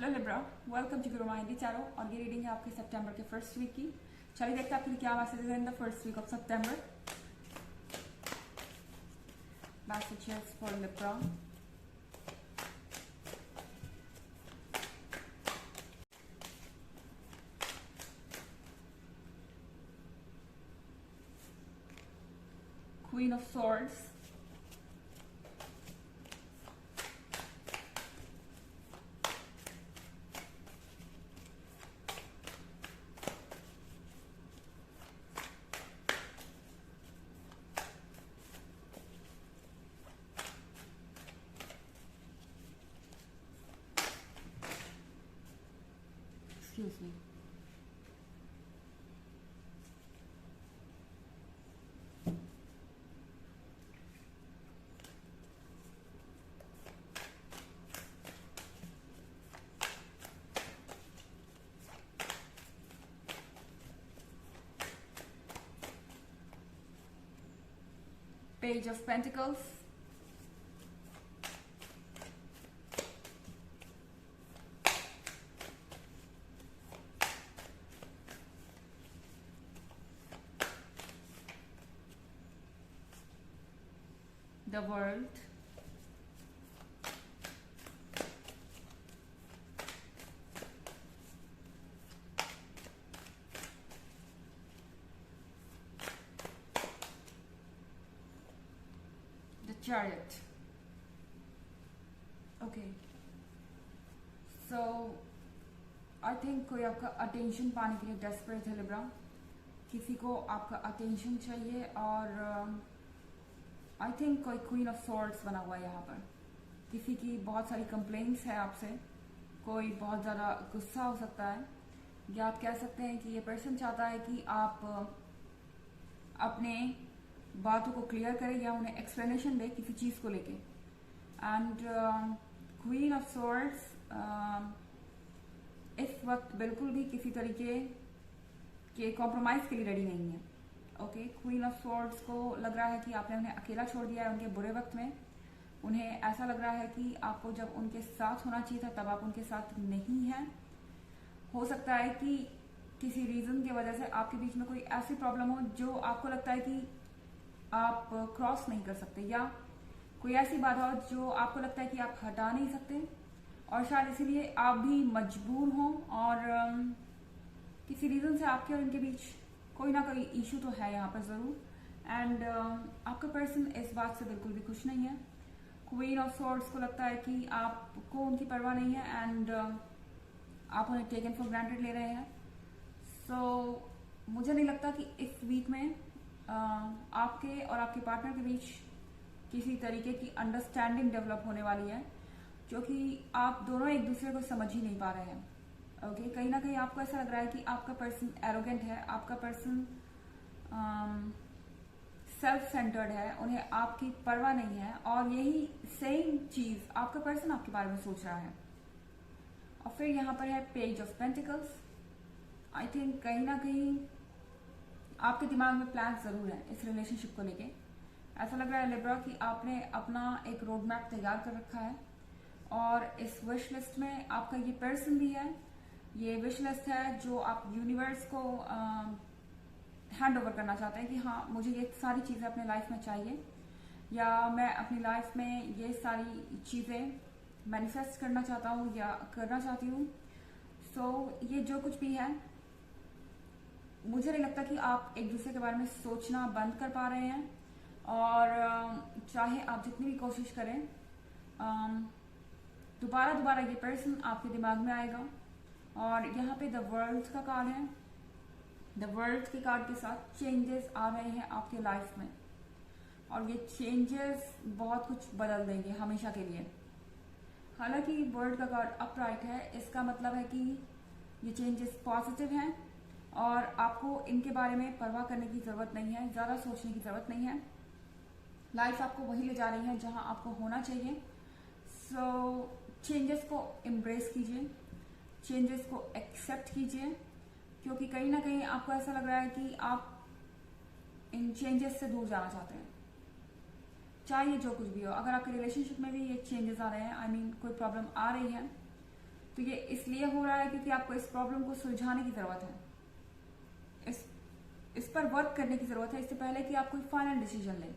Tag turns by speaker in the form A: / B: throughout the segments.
A: Hello Libra, welcome to Gurumaa Hindi channel. और ये reading है आपके सितंबर के फर्स्ट वीक की। चलिए देखते हैं आपके लिए क्या मैसेज है in the first week of September. Messages for Libra. Queen of swords, excuse me, Page of Pentacles, the World, the Chariot. Okay, so I think कोई आपका अटेंशन पाने के लिए डेस्परेट है लिब्रा। किसी को आपका अटेंशन चाहिए और आई थिंक कोई क्वीन ऑफ सॉर्ड्स बना हुआ है यहाँ पर। किसी की बहुत सारी कंप्लेंट्स है आपसे, कोई बहुत ज़्यादा गुस्सा हो सकता है, या आप कह सकते हैं कि ये पर्सन चाहता है कि आप अपने बातों को क्लियर करें या उन्हें एक्सप्लेनेशन दे किसी चीज़ को लेके। एंड क्वीन ऑफ सॉर्ड्स इस वक्त बिल्कुल भी किसी तरीके के कॉम्प्रोमाइज़ के लिए रेडी नहीं है। ओके, क्वीन ऑफ सॉर्ड्स को लग रहा है कि आपने उन्हें अकेला छोड़ दिया है उनके बुरे वक्त में। उन्हें ऐसा लग रहा है कि आपको जब उनके साथ होना चाहिए था तब आप उनके साथ नहीं हैं। हो सकता है कि किसी रीज़न की वजह से आपके बीच में कोई ऐसी प्रॉब्लम हो जो आपको लगता है कि आप क्रॉस नहीं कर सकते, या कोई ऐसी बाधा हो जो आपको लगता है कि आप हटा नहीं सकते, और शायद इसीलिए आप भी मजबूर हों और किसी रीज़न से आपके और उनके बीच कोई ना कोई इशू तो है यहाँ पर ज़रूर। एंड आपका पर्सन इस बात से बिल्कुल भी खुश नहीं है। क्वीन ऑफ सॉर्ड्स को लगता है कि आपको उनकी परवाह नहीं है एंड आप उन्हें टेकन फॉर ग्रांटेड ले रहे हैं। सो मुझे नहीं लगता कि इस वीक में आपके और आपके पार्टनर के बीच किसी तरीके की अंडरस्टैंडिंग डेवलप होने वाली है, क्योंकि आप दोनों एक दूसरे को समझ ही नहीं पा रहे हैं। ओके, कहीं ना कहीं आपको ऐसा लग रहा है कि आपका पर्सन एरोगेंट है, आपका पर्सन सेल्फ सेंटर्ड है, उन्हें आपकी परवाह नहीं है, और यही सेम चीज आपका पर्सन आपके बारे में सोच रहा है। और फिर यहाँ पर है page of pentacles. I think कहीं ना कहीं आपके दिमाग में प्लान जरूर है इस रिलेशनशिप को लेके। ऐसा लग रहा है लिब्रा कि आपने अपना एक रोड मैप तैयार कर रखा है, और इस विश लिस्ट में आपका ये पर्सन भी है। ये विश लिस्ट है जो आप यूनिवर्स को हैंड ओवर करना चाहते हैं कि हाँ, मुझे ये सारी चीज़ें अपने लाइफ में चाहिए, या मैं अपनी लाइफ में ये सारी चीज़ें मैनिफेस्ट करना चाहता हूँ या करना चाहती हूँ। सो ये जो कुछ भी है, मुझे नहीं लगता कि आप एक दूसरे के बारे में सोचना बंद कर पा रहे हैं, और चाहे आप जितनी भी कोशिश करें दोबारा ये पर्सन आपके दिमाग में आएगा। और यहाँ पे द वर्ल्ड का कार्ड है। द वर्ल्ड के कार्ड के साथ चेंजेस आ रहे हैं आपके लाइफ में, और ये चेंजेस बहुत कुछ बदल देंगे हमेशा के लिए। हालांकि वर्ल्ड का कार्ड अपराइट है, इसका मतलब है कि ये चेंजेस पॉजिटिव हैं और आपको इनके बारे में परवाह करने की जरूरत नहीं है, ज़्यादा सोचने की जरूरत नहीं है। लाइफ आपको वही ले जा रही है जहां आपको होना चाहिए। सो चेंजेस को एम्ब्रेस कीजिए, चेंजेस को एक्सेप्ट कीजिए, क्योंकि कहीं ना कहीं आपको ऐसा लग रहा है कि आप इन चेंजेस से दूर जाना चाहते हैं। चाहे ये जो कुछ भी हो, अगर आपके रिलेशनशिप में भी ये चेंजेस आ रहे हैं, आई मीन कोई प्रॉब्लम आ रही है, तो ये इसलिए हो रहा है क्योंकि आपको इस प्रॉब्लम को सुलझाने की जरूरत है, इस पर वर्क करने की जरूरत है इससे पहले कि आप कोई फाइनल डिसीजन लें।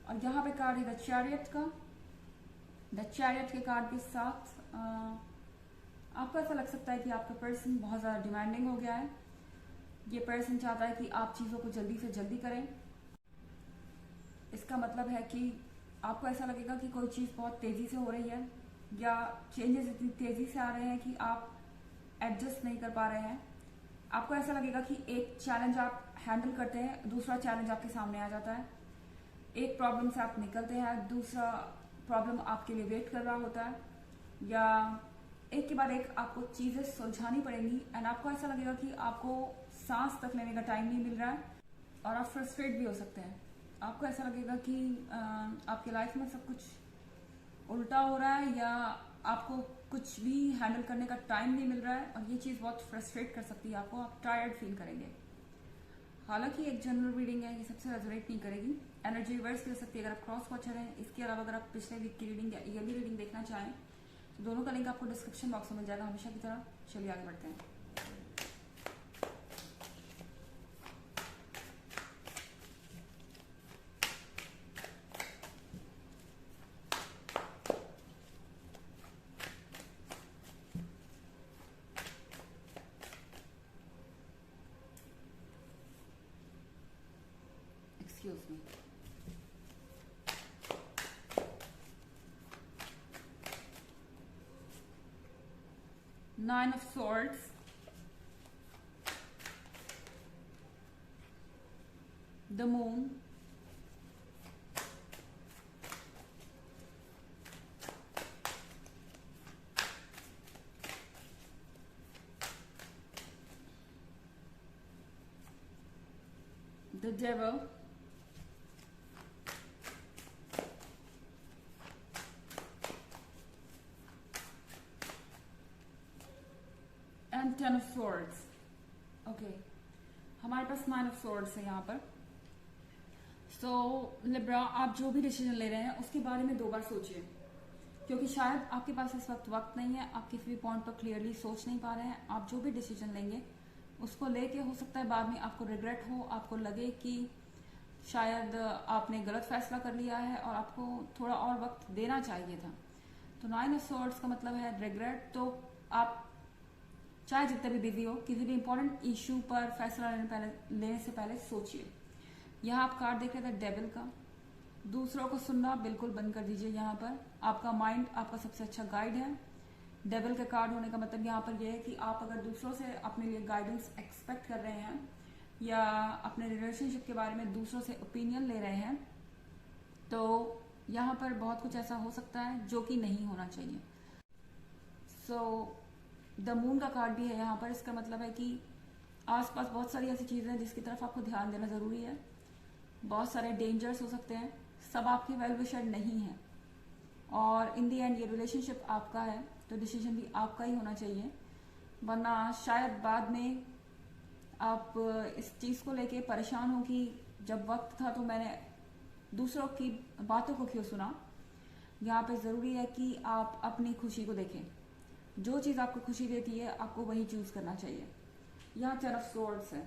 A: और यहाँ पे कार्ड है द चैरियट का। द चैरियट के कार्ड के साथ आपको ऐसा लग सकता है कि आपका पर्सन बहुत ज़्यादा डिमांडिंग हो गया है। ये पर्सन चाहता है कि आप चीज़ों को जल्दी से जल्दी करें। इसका मतलब है कि आपको ऐसा लगेगा कि कोई चीज़ बहुत तेज़ी से हो रही है या चेंजेस इतनी तेज़ी से आ रहे हैं कि आप एडजस्ट नहीं कर पा रहे हैं। आपको ऐसा लगेगा कि एक चैलेंज आप हैंडल करते हैं, दूसरा चैलेंज आपके सामने आ जाता है। एक प्रॉब्लम से आप निकलते हैं, दूसरा प्रॉब्लम आपके लिए वेट कर रहा होता है, या एक के बाद एक आपको चीज़ें सुलझानी पड़ेंगी एंड आपको ऐसा लगेगा कि आपको सांस तक लेने का टाइम नहीं मिल रहा है और आप फ्रस्ट्रेट भी हो सकते हैं। आपको ऐसा लगेगा कि आपके लाइफ में सब कुछ उल्टा हो रहा है या आपको कुछ भी हैंडल करने का टाइम नहीं मिल रहा है और ये चीज़ बहुत फ्रस्ट्रेट कर सकती है आपको, आप टायर्ड फील करेंगे। हालांकि एक जनरल रीडिंग है, ये सबसे रेजोनेट नहीं करेगी। एनर्जी रिवर्स भी हो सकती है अगर आप क्रॉस वॉचर हैं। इसके अलावा अगर आप पिछले वीक की रीडिंग या ईयरली रीडिंग देखना चाहें तो दोनों का लिंक आपको डिस्क्रिप्शन बॉक्स में मिल जाएगा हमेशा की तरह। चलिए आगे बढ़ते हैं। Excuse me. Nine of Swords, the Moon, the Devil, and Ten of Swords. Okay, हमारे पास Nine of Swords है यहाँ पर। सो लिब्रा, आप जो भी डिसीजन ले रहे हैं उसके बारे में 2 बार सोचिए, क्योंकि शायद आपके पास इस वक्त नहीं है, आप किसी भी पॉइंट पर क्लियरली सोच नहीं पा रहे हैं। आप जो भी डिसीजन लेंगे उसको लेके हो सकता है बाद में आपको रिग्रेट हो, आपको लगे कि शायद आपने गलत फैसला कर लिया है और आपको थोड़ा और वक्त देना चाहिए था। तो 9 ऑफ सॉर्ड्स का मतलब है रिग्रेट। तो आप चाहे जितने भी बिजी हो, किसी भी इंपॉर्टेंट इश्यू पर फैसला लेने से पहले सोचिए। यहाँ आप कार्ड देख रहे थे डेविल का। दूसरों को सुनना बिल्कुल बंद कर दीजिए। यहाँ पर आपका माइंड आपका सबसे अच्छा गाइड है। डेविल का कार्ड होने का मतलब यहाँ पर यह है कि आप अगर दूसरों से अपने लिए गाइडेंस एक्सपेक्ट कर रहे हैं या अपने रिलेशनशिप के बारे में दूसरों से ओपिनियन ले रहे हैं तो यहाँ पर बहुत कुछ ऐसा हो सकता है जो कि नहीं होना चाहिए। सो द मून का कार्ड भी है यहाँ पर। इसका मतलब है कि आसपास बहुत सारी ऐसी चीज़ें हैं जिसकी तरफ आपको ध्यान देना ज़रूरी है। बहुत सारे डेंजर्स हो सकते हैं, सब आपके वेल विशर नहीं है और इन दी एंड ये रिलेशनशिप आपका है तो डिसीजन भी आपका ही होना चाहिए, वरना शायद बाद में आप इस चीज़ को लेके परेशान हो कि जब वक्त था तो मैंने दूसरों की बातों को क्यों सुना। यहाँ पे ज़रूरी है कि आप अपनी खुशी को देखें। जो चीज़ आपको खुशी देती है आपको वही चूज़ करना चाहिए। यहाँ 10 ऑफ सोर्ड्स है।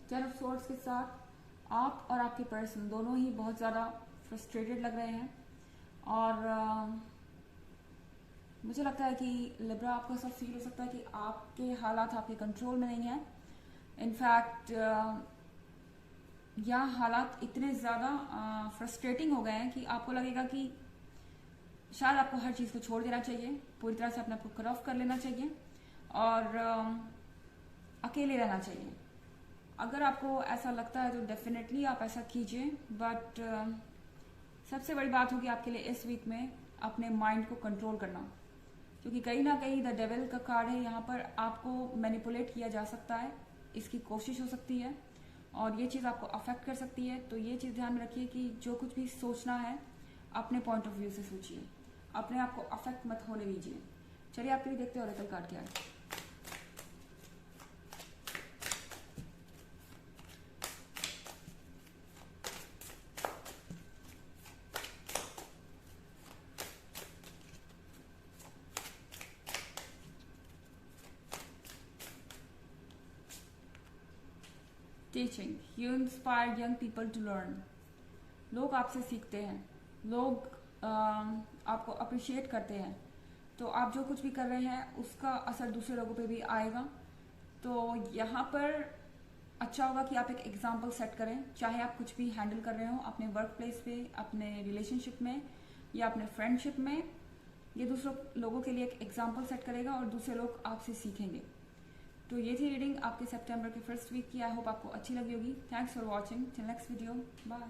A: 10 ऑफ सोर्ड्स के साथ आप और आपके पर्सन दोनों ही बहुत ज़्यादा फ्रस्ट्रेटेड लग रहे हैं और मुझे लगता है कि लिब्रा आपको ऐसा फील हो सकता है कि आपके हालात आपके कंट्रोल में नहीं है। इनफैक्ट यह हालात इतने ज़्यादा फ्रस्ट्रेटिंग हो गए हैं कि आपको लगेगा कि शायद आपको हर चीज़ को छोड़ देना चाहिए, पूरी तरह से अपने आप को कट ऑफ कर लेना चाहिए और अकेले रहना चाहिए। अगर आपको ऐसा लगता है तो डेफिनेटली आप ऐसा कीजिए, बट सबसे बड़ी बात होगी आपके लिए इस वीक में अपने माइंड को कंट्रोल करना, क्योंकि कहीं ना कहीं द डेविल का कार्ड है। यहाँ पर आपको मैनिपुलेट किया जा सकता है, इसकी कोशिश हो सकती है और ये चीज़ आपको अफेक्ट कर सकती है। तो ये चीज़ ध्यान में रखिए कि जो कुछ भी सोचना है अपने पॉइंट ऑफ व्यू से सोचिए, अपने आप को अफेक्ट मत होने दीजिए। चलिए आपके लिए देखते हैं ऑरेकल कार्ड क्या है। Teaching, you inspire young people to learn. लोग आपसे सीखते हैं, लोग आपको अप्रिशिएट करते हैं, तो आप जो कुछ भी कर रहे हैं उसका असर दूसरे लोगों पे भी आएगा। तो यहाँ पर अच्छा होगा कि आप एक एग्जाम्पल सेट करें, चाहे आप कुछ भी हैंडल कर रहे हो अपने वर्क प्लेस पे, अपने रिलेशनशिप में या अपने फ्रेंडशिप में। ये दूसरों लोगों के लिए एक एग्जाम्पल सेट करेगा और दूसरे लोग आपसे सीखेंगे। तो ये थी रीडिंग आपके सितंबर के फर्स्ट वीक की। आई होप आपको अच्छी लगी होगी। Thanks for watching. Till next video, bye.